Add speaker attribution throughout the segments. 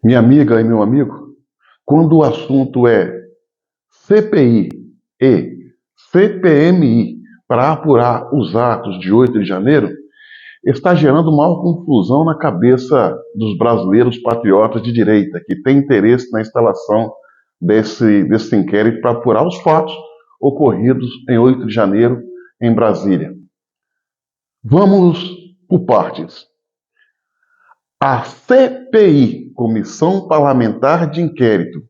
Speaker 1: Minha amiga e meu amigo, quando o assunto é CPI e CPMI para apurar os atos de 8 de janeiro, está gerando maior confusão na cabeça dos brasileiros patriotas de direita, que têm interesse na instalação desse inquérito para apurar os fatos ocorridos em 8 de janeiro em Brasília. Vamos por partes. A CPI, Comissão Parlamentar de Inquérito,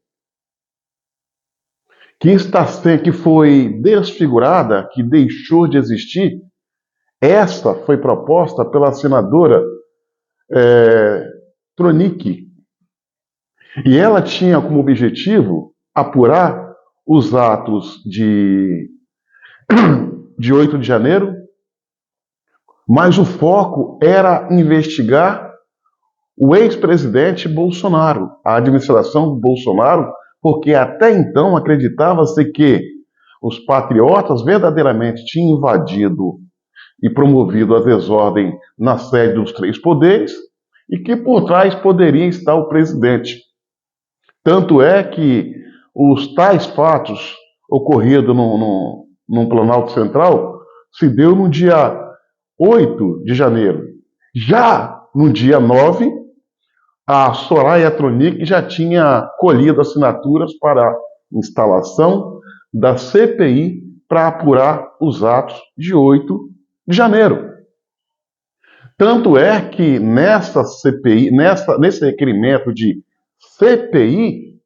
Speaker 1: que foi desfigurada, que deixou de existir, essa foi proposta pela senadora Tronic. E ela tinha como objetivo apurar os atos de 8 de janeiro, mas o foco era investigar o ex-presidente Bolsonaro, a administração Bolsonaro, porque até então acreditava-se que os patriotas verdadeiramente tinham invadido e promovido a desordem na sede dos três poderes e que por trás poderia estar o presidente. Tanto é que os tais fatos ocorridos no Planalto Central se deu no dia 8 de janeiro. Já no dia 9, a Soraya Tronic já tinha colhido assinaturas para a instalação da CPI para apurar os atos de 8 de janeiro. Tanto é que nessa CPI, nesse requerimento de CPI,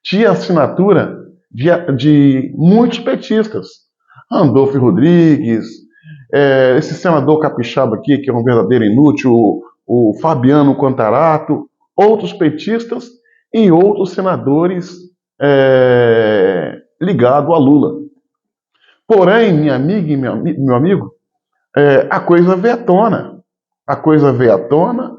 Speaker 1: tinha assinatura de muitos petistas. Randolfo Rodrigues, esse senador capixaba aqui, que é um verdadeiro inútil, o Fabiano Contarato, outros petistas e outros senadores ligados a Lula. Porém, minha amiga e meu amigo, a coisa veio à tona. A coisa veio à tona,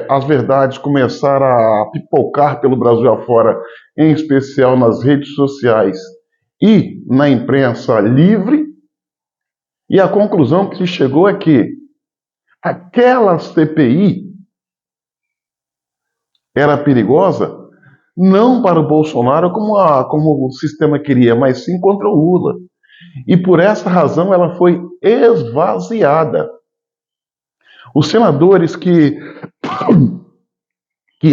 Speaker 1: as verdades começaram a pipocar pelo Brasil afora, em especial nas redes sociais e na imprensa livre, e a conclusão que se chegou é que aquela CPI era perigosa não para o Bolsonaro como o sistema queria, mas sim contra o Lula. E por essa razão ela foi esvaziada. Os senadores que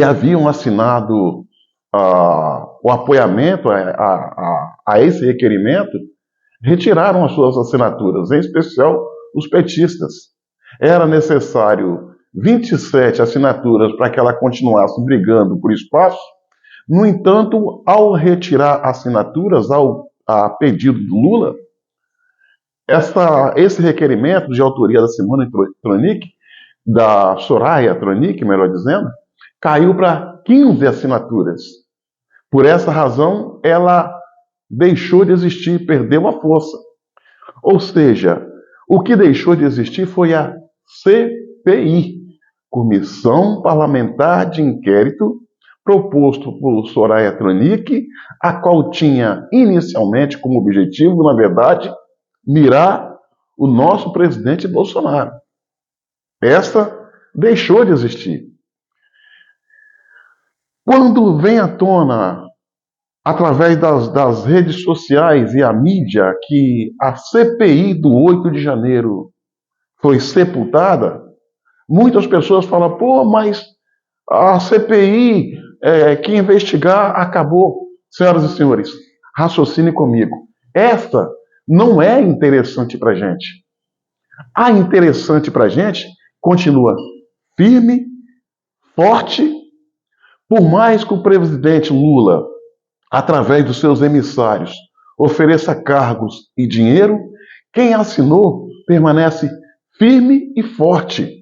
Speaker 1: haviam assinado o apoiamento a esse requerimento retiraram as suas assinaturas, em especial os petistas. Era necessário 27 assinaturas para que ela continuasse brigando por espaço. No entanto, ao retirar assinaturas a pedido do Lula, esse requerimento de autoria da Simone Tronic, da Soraya Tronic, melhor dizendo, caiu para 15 assinaturas. Por essa razão, ela deixou de existir, perdeu a força. Ou seja, o que deixou de existir foi a CPI, Comissão Parlamentar de Inquérito, proposto por Soraya Tronic, a qual tinha inicialmente como objetivo, na verdade, mirar o nosso presidente Bolsonaro. Essa deixou de existir. Quando vem à tona, através das redes sociais e a mídia, que a CPI do 8 de janeiro foi sepultada, muitas pessoas falam, pô, mas a CPI que investigar acabou. Senhoras e senhores, raciocine comigo. Essa não é interessante para a gente. A interessante para a gente continua firme, forte, por mais que o presidente Lula, através dos seus emissários, ofereça cargos e dinheiro, quem assinou permanece firme e forte.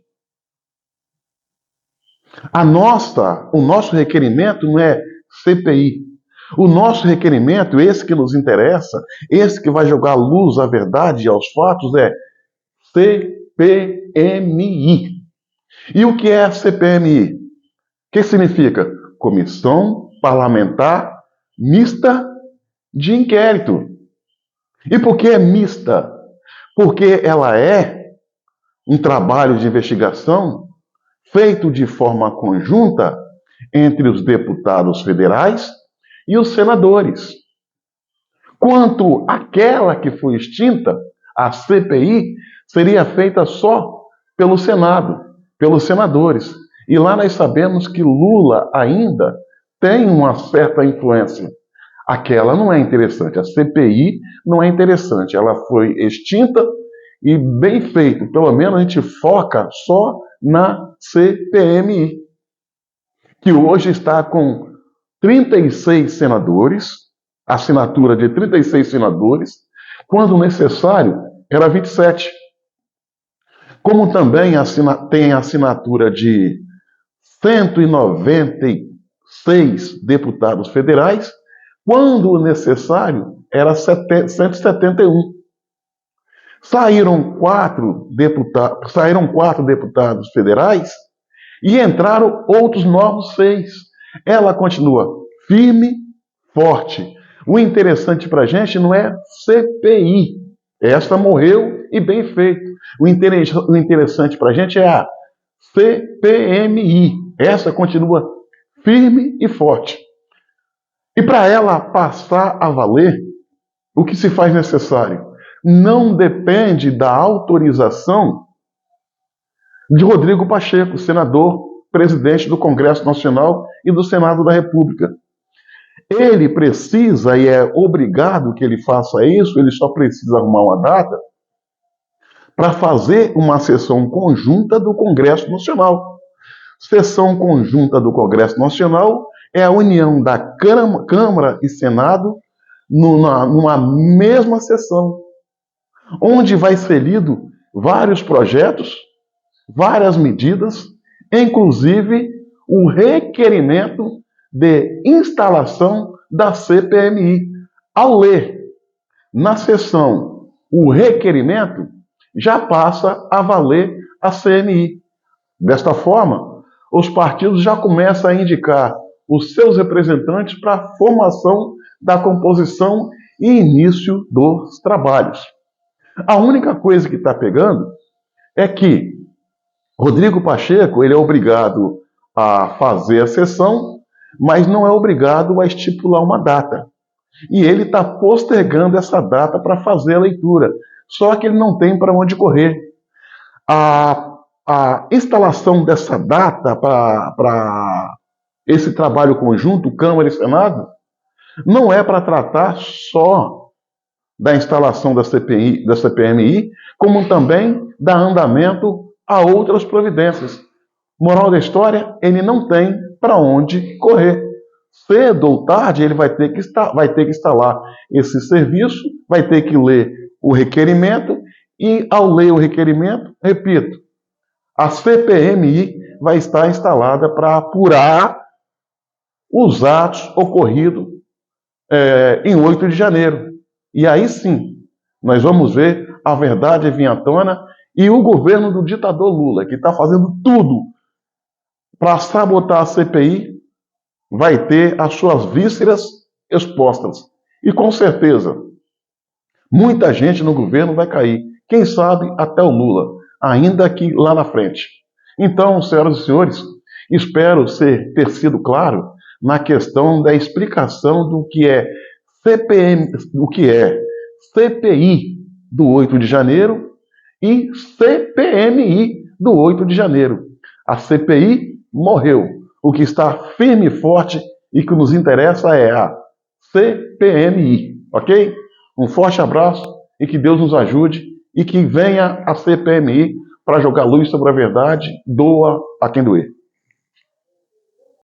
Speaker 1: O nosso requerimento não é CPI. O nosso requerimento, esse que nos interessa, esse que vai jogar luz à verdade e aos fatos, é CPMI. E o que é a CPMI? O que significa? Comissão Parlamentar Mista de Inquérito. E por que é mista? Porque ela é um trabalho de investigação feito de forma conjunta entre os deputados federais e os senadores. Quanto àquela que foi extinta, a CPI, seria feita só pelo Senado, pelos senadores. E lá nós sabemos que Lula ainda tem uma certa influência. Aquela não é interessante, a CPI não é interessante, ela foi extinta e bem feito. Pelo menos a gente foca só na CPMI, que hoje está com 36 senadores, assinatura de 36 senadores, quando necessário era 27. Como também tem a assinatura de 196 deputados federais, quando necessário era 171. Saíram quatro deputados federais e entraram outros novos 6. Ela continua firme, forte. O interessante para a gente não é CPI. Esta morreu e bem feito. O interessante para a gente é a CPMI. Essa continua firme e forte. E para ela passar a valer, o que se faz necessário? Não depende da autorização de Rodrigo Pacheco, senador, presidente do Congresso Nacional e do Senado da República. Ele precisa e é obrigado que ele faça isso, ele só precisa arrumar uma data para fazer uma sessão conjunta do Congresso Nacional. Sessão conjunta do Congresso Nacional é a união da Câmara e Senado numa mesma sessão, onde vai ser lido vários projetos, várias medidas, inclusive o requerimento de instalação da CPMI. Ao ler na sessão o requerimento, já passa a valer a CMI. Desta forma, os partidos já começam a indicar os seus representantes para a formação da composição e início dos trabalhos. A única coisa que está pegando é que Rodrigo Pacheco ele é obrigado a fazer a sessão, mas não é obrigado a estipular uma data. E ele está postergando essa data para fazer a leitura. Só que ele não tem para onde correr. A instalação dessa data para esse trabalho conjunto, Câmara e Senado, não é para tratar só da instalação da CPI, da CPMI, como também dar andamento a outras providências. Moral da história, ele não tem para onde correr. Cedo ou tarde, ele vai ter que instalar esse serviço, vai ter que ler o requerimento, e ao ler o requerimento, repito, a CPMI vai estar instalada para apurar os atos ocorridos em 8 de janeiro. E aí sim, nós vamos ver a verdade vir à tona e o governo do ditador Lula, que está fazendo tudo para sabotar a CPI, vai ter as suas vísceras expostas. E com certeza, muita gente no governo vai cair. Quem sabe até o Lula, ainda aqui lá na frente. Então, senhoras e senhores, espero ter sido claro na questão da explicação do que é CPI do 8 de janeiro e CPMI do 8 de janeiro. A CPI morreu. O que está firme e forte e que nos interessa é a CPMI, ok? Um forte abraço e que Deus nos ajude e que venha a CPMI para jogar luz sobre a verdade, doa a quem doer.